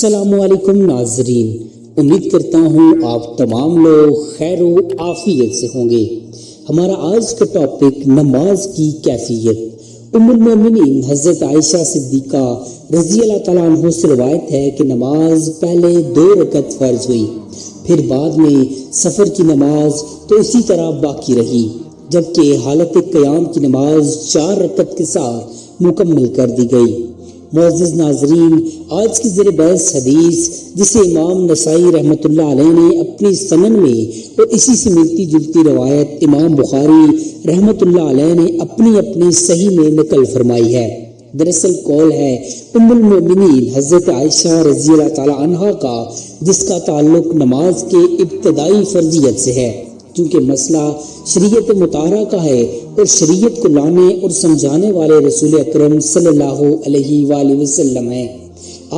السلام علیکم ناظرین، امید کرتا ہوں آپ تمام لوگ خیر و عافیت سے ہوں گے۔ ہمارا آج کا ٹاپک نماز کی کیفیت۔ ام المومنین حضرت عائشہ صدیقہ رضی اللہ تعالیٰ عنہ سے روایت ہے کہ نماز پہلے 2 رکعت فرض ہوئی، پھر بعد میں سفر کی نماز تو اسی طرح باقی رہی، جبکہ حالت قیام کی نماز 4 رکعت کے ساتھ مکمل کر دی گئی۔ معزز ناظرین، آج کی زیر بحث حدیث جسے امام نسائی رحمۃ اللہ علیہ نے اپنی سنن میں اور اسی سے ملتی جلتی روایت امام بخاری رحمۃ اللہ علیہ نے اپنی صحیح میں نقل فرمائی ہے۔ دراصل قول ہے ام المومنین حضرت عائشہ رضی اللہ تعالی عنہا کا، جس کا تعلق نماز کے ابتدائی فرضیت سے ہے، کیونکہ مسئلہ شریعت مطہرہ کا ہے اور شریعت کو لانے اور سمجھانے والے رسول اکرم صلی اللہ علیہ وآلہ وسلم ہیں۔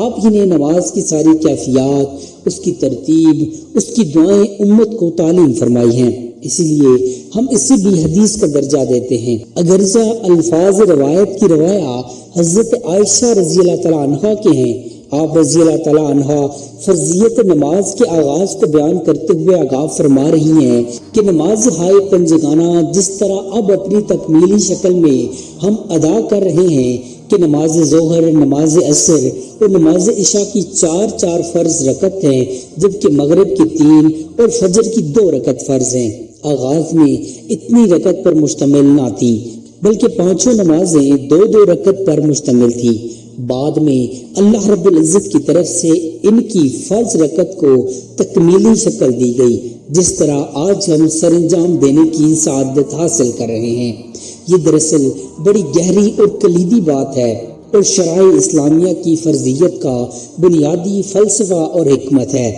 آپ ہی نے نماز کی ساری کیفیات، اس کی ترتیب، اس کی دعائیں امت کو تعلیم فرمائی ہیں، اسی لیے ہم اسے بھی حدیث کا درجہ دیتے ہیں، اگرچہ الفاظ روایت کی روایہ حضرت عائشہ رضی اللہ تعالیٰ عنہا کے ہیں۔ آپ رضی اللہ تعالیٰ عنہ فرضیت نماز کے آغاز کو بیان کرتے ہوئے آگاہ فرما رہی ہیں کہ نماز ہائے پنجگانہ جس طرح اب اپنی تکمیلی شکل میں ہم ادا کر رہے ہیں کہ نماز ظہر، نماز عصر اور نماز عشاء کی 4 فرض رکعت ہیں، جبکہ مغرب کی 3 اور فجر کی 2 رکعت فرض ہیں۔ آغاز میں اتنی رکعت پر مشتمل نہ تھی، بلکہ 5 نمازیں 2 رکعت پر مشتمل تھی۔ بعد میں اللہ رب العزت کی طرف سے ان کی فرض رکعت کو تکمیلی شکل دی گئی، جس طرح آج ہم سر انجام دینے کی سعادت حاصل کر رہے ہیں۔ یہ دراصل بڑی گہری اور کلیدی بات ہے اور شرائع اسلامیہ کی فرضیت کا بنیادی فلسفہ اور حکمت ہے۔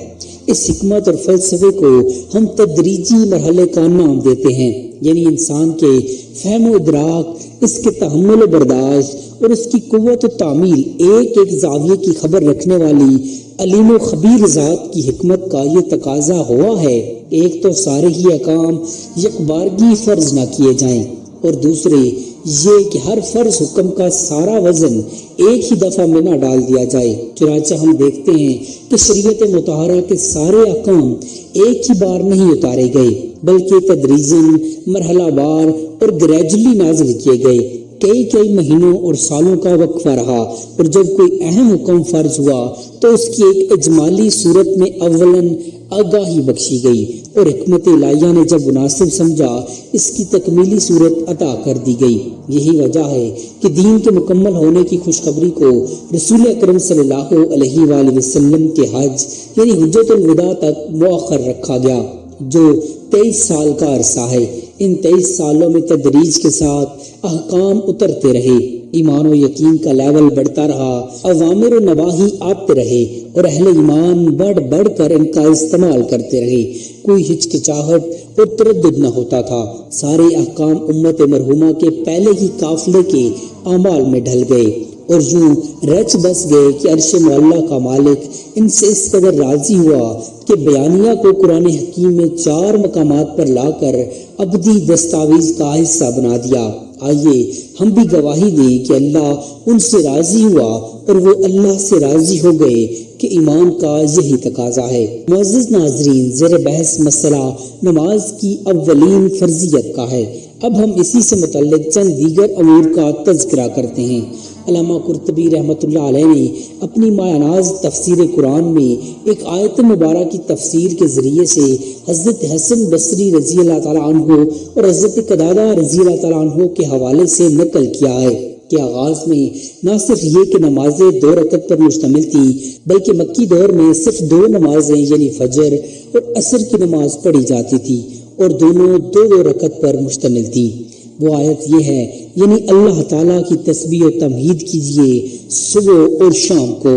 اس حکمت اور فلسفے کو ہم تدریجی مرحلے کا نام دیتے ہیں، یعنی انسان کے فہم و ادراک، اس کے تحمل و برداشت اور اس کی قوت و تعمیل ایک زاویے کی خبر رکھنے والی علیم و خبیر ذات کی حکمت کا یہ تقاضا ہوا ہے۔ ایک تو سارے ہی احکام یکبارگی فرض نہ کیے جائیں، اور دوسرے یہ کہ ہر فرض حکم کا سارا وزن ایک ہی دفعہ میں نہ ڈال دیا جائے۔ چنانچہ ہم دیکھتے ہیں کہ شریعت مطہرہ کے سارے احکام ایک ہی بار نہیں اتارے گئے، بلکہ تدریجاً مرحلہ وار اور گریجولی نازل کیے گئے۔ کئی مہینوں اور سالوں کا وقفہ رہا، اور جب کوئی اہم حکم فرض ہوا تو اس کی ایک اجمالی صورت میں اولاً آگاہی بخشی گئی، اور حکمت الہیہ نے جب مناسب سمجھا اس کی تکمیلی صورت عطا کر دی گئی۔ یہی وجہ ہے کہ دین کے مکمل ہونے کی خوشخبری کو رسول اکرم صلی اللہ علیہ وآلہ وسلم کے حج یعنی حجۃ الوداع تک مؤخر رکھا گیا، جو 23 سال کا عرصہ ہے۔ ان 23 سالوں میں تدریج کے ساتھ احکام اترتے رہے، ایمان و یقین کا لیول بڑھتا رہا، اوامر و نواہی آتے رہے، اور اہل ایمان بڑھ کر ان کا استعمال کرتے رہے۔ کوئی ہچکچاہٹ اور تردد نہ ہوتا تھا۔ سارے احکام امت مرحومہ کے پہلے ہی قافلے کے اعمال میں ڈھل گئے، اور یوں رچ بس گئے کہ عرش معلیٰ کا مالک ان سے اس قدر راضی ہوا کہ بیانیہ کو قرآن حکیم میں 4 مقامات پر لا کر ابدی دستاویز کا حصہ بنا دیا۔ آئیے ہم بھی گواہی دیں کہ اللہ ان سے راضی ہوا اور وہ اللہ سے راضی ہو گئے، کہ ایمان کا یہی تقاضا ہے۔ معزز ناظرین، زیر بحث مسئلہ نماز کی اولین فرضیت کا ہے۔ اب ہم اسی سے متعلق چند دیگر امور کا تذکرہ کرتے ہیں۔ علامہ قرطبی رحمۃ اللہ علیہ نے اپنی مایہ ناز تفسیر قرآن میں ایک آیت مبارکہ کی تفسیر کے ذریعے سے حضرت حسن بصری رضی اللہ تعالیٰ عنہ اور حضرت قتادہ رضی اللہ تعالیٰ عنہ کے حوالے سے نقل کیا ہے کہ آغاز میں نہ صرف یہ کہ نمازیں 2 رکعت پر مشتمل تھی، بلکہ مکی دور میں صرف 2 نمازیں یعنی فجر اور عصر کی نماز پڑھی جاتی تھی، اور دونوں 2 رکعت پر مشتمل تھی۔ وہ آیت یہ ہے، یعنی اللہ تعالیٰ کی تسبیح و تمجید کیجیے صبح اور شام کو۔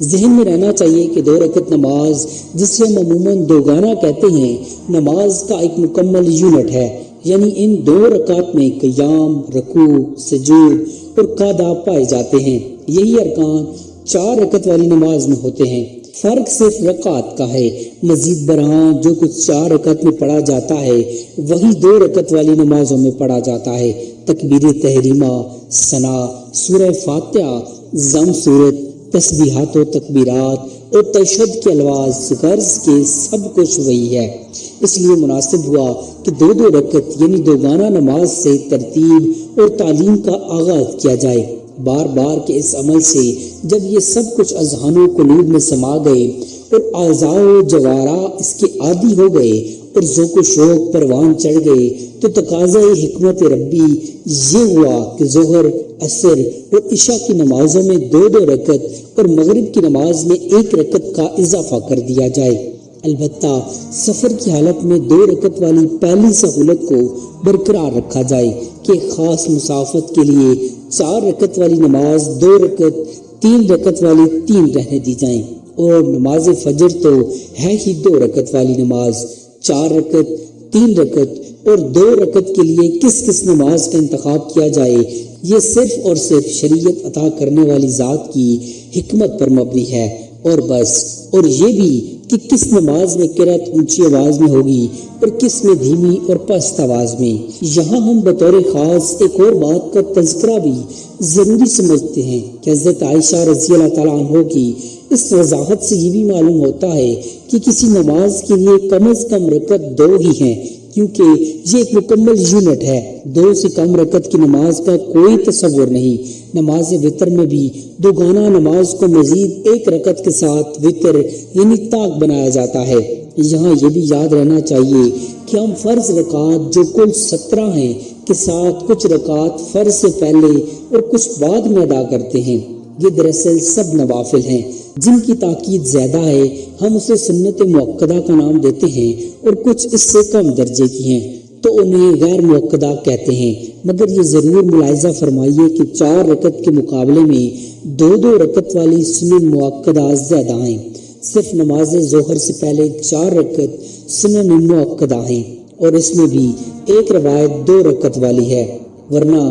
ذہن میں رہنا چاہیے کہ 2 رکعت نماز، جسے ہم عموماً دوگانہ کہتے ہیں، نماز کا ایک مکمل یونٹ ہے، یعنی ان 2 رکعات میں قیام، رکوع، سجود اور قعدہ پائے جاتے ہیں۔ یہی ارکان 4 رکعت والی نماز میں ہوتے ہیں۔ فرق صرف رکعت کا ہے۔ مزید برآں جو کچھ 4 رکعت میں پڑھا جاتا ہے وہی 2 رکعت والی نمازوں میں پڑھا جاتا ہے۔ تکبیر تحریمہ، ثنا، سورہ فاتحہ، ضم سورت، تسبیحات و تکبیرات اور تشہد کے الفاظ غرض کے سب کچھ وہی ہے، اس لیے مناسب ہوا کہ 2 رکعت یعنی دوگانہ نماز سے ترتیب اور تعلیم کا آغاز کیا جائے۔ بار بار کے اس عمل سے جب یہ سب کچھ اذہان و قلوب میں سما گئے اور اعضاء و جوارح اس کے عادی ہو گئے اور ذوق و شوق پروان چڑھ گئے، تو تقاضۂ حکمت ربی یہ ہوا کہ ظہر، عصر اور عشاء کی نمازوں میں 2 رکعت اور مغرب کی نماز میں 1 رکعت کا اضافہ کر دیا جائے۔ البتہ سفر کی حالت میں 2 رکعت والی پہلی سہولت کو برقرار رکھا جائے کہ خاص مسافت کے لیے 4 رکعت والی نماز 2 رکعت، 3 رکعت والی 3 رہنے دی جائیں، اور نماز فجر تو ہے ہی 2 رکعت والی نماز، 4 رکعت، 3 رکعت اور 2 رکعت کے لیے کس نماز کا انتخاب کیا جائے، یہ صرف اور صرف شریعت عطا کرنے والی ذات کی حکمت پر مبنی ہے اور بس۔ اور یہ بھی کہ کس نماز میں قرأت اونچی آواز میں ہوگی اور کس میں دھیمی اور پست آواز میں۔ یہاں ہم بطور خاص ایک اور بات کا تذکرہ بھی ضروری سمجھتے ہیں کہ حضرت عائشہ رضی اللہ تعالیٰ عنہ کی اس وضاحت سے یہ بھی معلوم ہوتا ہے کہ کسی نماز کے لیے کم از کم رکعت 2 ہی ہیں، کیونکہ یہ ایک مکمل یونٹ ہے۔ 2 سے کم رکعت کی نماز کا کوئی تصور نہیں۔ نماز وتر میں بھی دوگانہ نماز کو مزید 1 رکعت کے ساتھ وتر یعنی طاق بنایا جاتا ہے۔ یہاں یہ بھی یاد رہنا چاہیے کہ ہم فرض رکعات جو کل 17 ہیں کے ساتھ کچھ رکعات فرض سے پہلے اور کچھ بعد میں ادا کرتے ہیں۔ یہ دراصل سب نوافل ہیں جن کی تاکید زیادہ ہے، ہم اسے سنت مؤکدہ کا نام دیتے ہیں، اور کچھ اس سے کم درجے کی ہیں تو انہیں غیر مؤکدہ کہتے ہیں۔ مگر یہ ضرور ملاحظہ فرمائیے کہ 4 رکعت کے مقابلے میں 2 رکعت والی سنن مؤکدہ زیادہ ہیں۔ صرف نماز ظہر سے پہلے 4 رکعت سنن مؤکدہ ہیں، اور اس میں بھی ایک روایت 2 رکعت والی ہے، ورنہ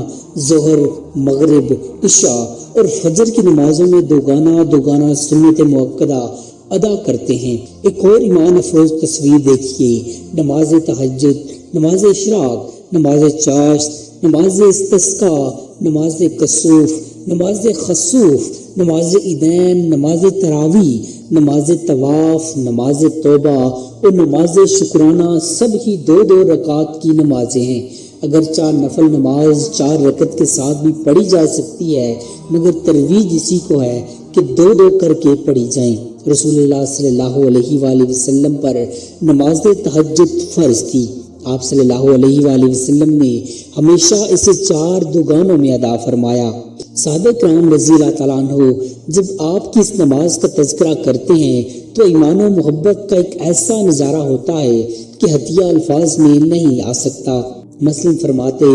ظہر، مغرب، عشاء اور فجر کی نمازوں میں دوگانہ سنت مؤکدہ ادا کرتے ہیں۔ ایک اور ایمان افروز تصویر دیکھیے، نماز تہجد، نماز اشراق، نماز چاشت، نماز استسقاء، نماز کسوف، نماز خسوف، نماز عیدین، نماز تراویح، نماز طواف، نماز توبہ اور نماز شکرانہ سب ہی 2 رکعات کی نمازیں ہیں۔ اگرچہ نفل نماز 4 رکعت کے ساتھ بھی پڑھی جا سکتی ہے، مگر ترویج اسی کو ہے کہ 2 کر کے پڑھی جائیں۔ رسول اللہ صلی اللہ علیہ وآلہ وسلم پر نماز تہجد فرض تھی۔ آپ صلی اللہ علیہ وآلہ وسلم نے ہمیشہ اسے 4 دوگانوں میں ادا فرمایا۔ صحابہ کرام رضی اللہ تعالیٰ عنہ جب آپ کی اس نماز کا تذکرہ کرتے ہیں تو ایمان و محبت کا ایک ایسا نظارہ ہوتا ہے کہ حتیہ الفاظ میں نہیں آ سکتا۔ مثلاً فرماتے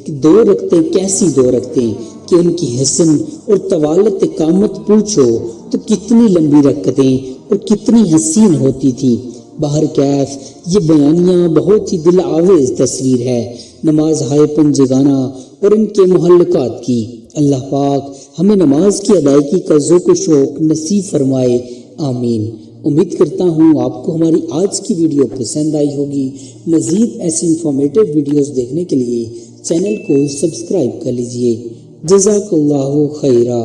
کہ 2 رکعتیں کیسی 2 رکعتیں کہ ان کی حسن اور طوالت اقامت پوچھو تو کتنی لمبی رکعتیں اور کتنی حسین ہوتی تھی۔ باہر کیف یہ بیانیہ بہت ہی دل آویز تصویر ہے نماز ہائے پنجگانہ اور ان کے محلقات کی۔ اللہ پاک ہمیں نماز کی ادائیگی کا ذوق و شوق نصیب فرمائے، آمین۔ امید کرتا ہوں آپ کو ہماری آج کی ویڈیو پسند آئی ہوگی۔ مزید ایسی انفارمیٹیو ویڈیوز دیکھنے کے لیے چینل کو سبسکرائب کر لیجئے۔ جزاک اللہ خیرہ۔